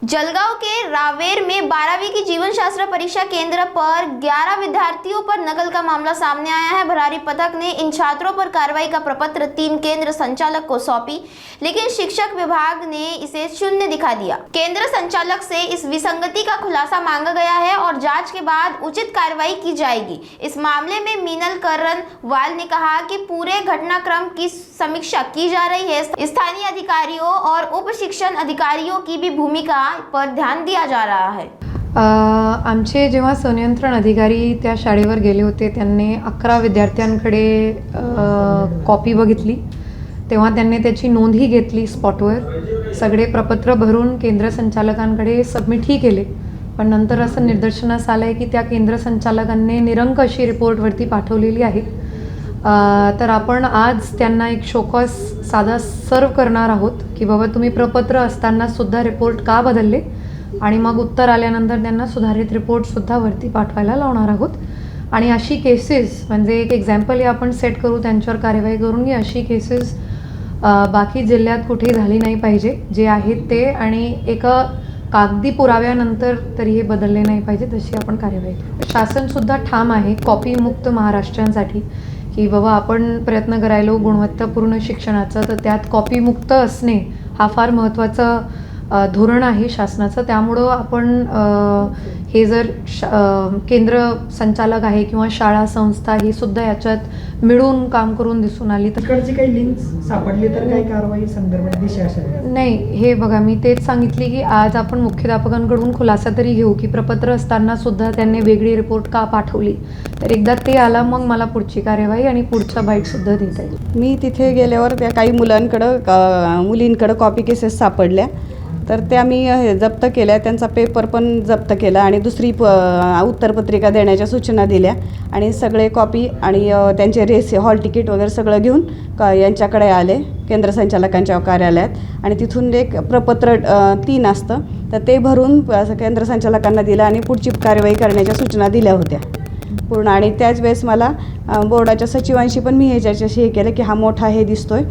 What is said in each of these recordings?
जलगांव के रावेर में 12वीं की जीवन शास्त्र परीक्षा केंद्र पर 11 विद्यार्थियों पर नकल का मामला सामने आया है। भरारी पथक ने इन छात्रों पर कार्रवाई का प्रपत्र 3 केंद्र संचालक को सौंपी, लेकिन शिक्षक विभाग ने इसे शून्य दिखा दिया। केंद्र संचालक से इस विसंगति का खुलासा मांगा गया है और जांच के बाद उचित कार्रवाई की जाएगी। इस मामले में मीनल करण वाल ने कहा कि पूरे घटनाक्रम की समीक्षा की जा रही है। स्थानीय अधिकारियों और उप शिक्षण अधिकारियों की भी भूमिका पर ध्यान दिया जा रहा है। आमचे जेव्हा संनियंत्रण अधिकारी त्या शाळेवर गेले होते, त्यांनी 11 विद्यार्थ्यांकडे कॉपी बघितली, तेव्हा त्यांनी त्याची नोंदही घेतली स्पॉटवर। सगळे प्रपत्र भरून केंद्र संचालकांकडे सबमिटही केले, पण नंतर असं निदर्शनास आलं आहे की त्या केंद्र संचालकांनी निरंक अशी रिपोर्टवरती पाठवलेली आहे। तर आपण आज त्यांना एक शोकॉज साधा सर्व करणार आहोत की बाबा तुम्ही प्रपत्र असताना सुद्धा रिपोर्ट का बदलले, आणि मग उत्तर आल्यानंतर त्यांना सुधारित रिपोर्टसुद्धा वरती पाठवायला लावणार आहोत। आणि अशी केसेस म्हणजे एक एक्झाम्पल हे आपण सेट करू, त्यांच्यावर कार्यवाही करून की अशी केसेस बाकी जिल्ह्यात कुठेही झाली नाही पाहिजे जे आहेत ते, आणि एका कागदी पुराव्यानंतर तरी हे बदलले नाही पाहिजे, तशी आपण कार्यवाही करू। शासनसुद्धा ठाम आहे कॉपी मुक्त महाराष्ट्रासाठी की बाबा आपण प्रयत्न करायलो गुणवत्तापूर्ण शिक्षणाचा, तर त्यात कॉपी मुक्त असणे हा फार महत्त्वाचा धोरण आहे शासनाचं। त्यामुळं आपण हे जर केंद्र संचालक आहे किंवा शाळा संस्था ही सुद्धा याच्यात मिळून काम करून दिसून आली तर तिकडची काही लिंक्स सापडली तर काही कारवाई संदर्भात दिशा असेल? नाही, हे बघा मी तेच सांगितले की आज आपण मुख्याध्यापकांकडून खुलासा तरी घेऊ की प्रपत्र असताना सुद्धा त्यांनी वेगळी रिपोर्ट का पाठवली, तर एकदा ते आला मग मला पुढची कार्यवाही आणि पुढचा बाईटसुद्धा देता येईल। मी तिथे गेल्यावर त्या काही मुलींकडं कॉपी केसेस सापडल्या, तर त्या मी जप्त केल्या, त्यांचा पेपर पण जप्त केला आणि दुसरी उत्तरपत्रिका देण्याच्या सूचना दिल्या, आणि सगळे कॉपी आणि त्यांचे हॉल तिकीट वगैरे सगळं घेऊन यांच्याकडे आले केंद्र संचालकांच्या कार्यालयात, आणि तिथून एक प्रपत्र 3 असतं तर ते भरून केंद्र संचालकांना दिलं आणि पुढची कार्यवाही करण्याच्या सूचना दिल्या होत्या पूर्ण। आणि त्याच वेळेस मला बोर्डाच्या सचिवांशी पण मी ह्याच्याशी हे केलं की हा मोठा हे दिसतोय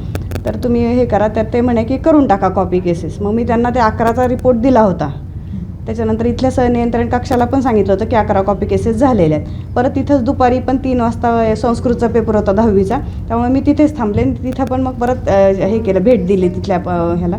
तर तुम्ही हे करा, तर ते म्हणे की करून टाका कॉपी केसेस। मग मी त्यांना ते 11चा रिपोर्ट दिला होता। त्याच्यानंतर इथल्या सहनियंत्रण कक्षाला पण सांगितलं होतं की 11 कॉपी केसेस झालेल्या आहेत। परत तिथंच दुपारी पण 3 वाजता संस्कृतचा पेपर होता 10वीचा, त्यामुळे मी तिथेच थांबले, तिथं पण मग परत हे केलं, भेट दिली तिथल्या ह्याला,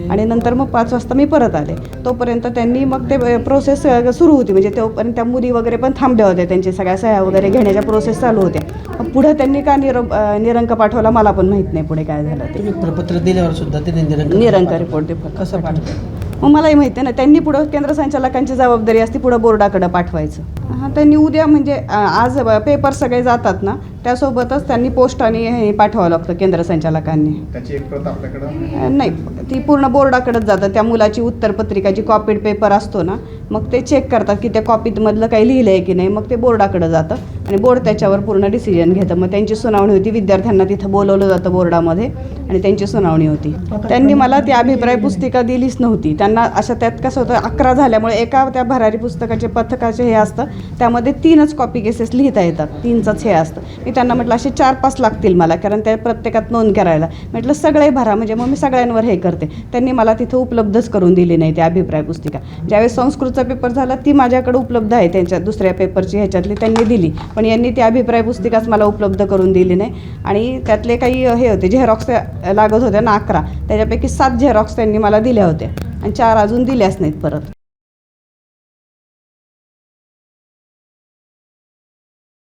आणि नंतर मग 5 वाजता मी परत आले। तोपर्यंत त्यांनी मग ते प्रोसेस सुरू होती, म्हणजे तोपर्यंत त्या मुली वगैरे पण थांबल्या होत्या, त्यांच्या सगळ्या सह्या वगैरे घेण्याच्या प्रोसेस चालू होत्या। मग पुढं त्यांनी का निरंक पाठवला मला पण माहीत नाही पुढे काय झालं ते। प्रपत्र दिल्यावर सुद्धा ते निरंक रिपोर्ट ते कसं पाठवलं मग मलाही माहिती आहे ना, त्यांनी पुढं केंद्र संचालकांची जबाबदारी असते पुढं बोर्डाकडं पाठवायचं। हां, त्यांनी उद्या म्हणजे आज पेपर सगळे जातात ना, त्यासोबतच त्यांनी पोस्टाने हे पाठवावं लागतं केंद्र संचालकांनी। त्याची एक प्रत आपल्याकडे नाही, ती पूर्ण बोर्डाकडेच जातं। त्या मुलाची उत्तरपत्रिकाची कॉपीड पेपर असतो ना, मग ते चेक करतात की त्या कॉपीमधलं काही लिहिलं आहे की नाही, मग ते बोर्डाकडे जातं आणि बोर्ड त्याच्यावर पूर्ण डिसिजन घेतं। मग त्यांची सुनावणी होती, विद्यार्थ्यांना तिथं बोलवलं जातं बोर्डामध्ये आणि त्यांची सुनावणी होती। त्यांनी मला ती अभिप्राय पुस्तिका दिलीच नव्हती। त्यांना अशा त्यात कसं होतं 11 झाल्यामुळे एका त्या भरारी पुस्तकाचे पथकाचे हे असतं, त्यामध्ये 3च कॉपी केसेस लिहिता येतात, 3चंच हे असतं। मी त्यांना म्हटलं असे 4-5 लागतील मला, कारण त्या प्रत्येकात नोंद करायला। म्हटलं सगळे भरा, म्हणजे मग मी सगळ्यांवर हे करते। त्यांनी मला तिथं उपलब्धच करून दिली नाही ती अभिप्राय पुस्तिका। ज्यावेळेस संस्कृतचा पेपर झाला ती माझ्याकडे उपलब्ध आहे, त्यांच्या दुसऱ्या पेपरची ह्याच्यातली त्यांनी दिली, पण यांनी ती अभिप्राय पुस्तिकाच मला उपलब्ध करून दिली नाही। आणि त्यातले काही हे होते झेरॉक्स लागत होत्या ना 11, त्याच्यापैकी 7 झेरॉक्स त्यांनी मला दिल्या होत्या आणि 4 अजून दिल्याच नाहीत परत।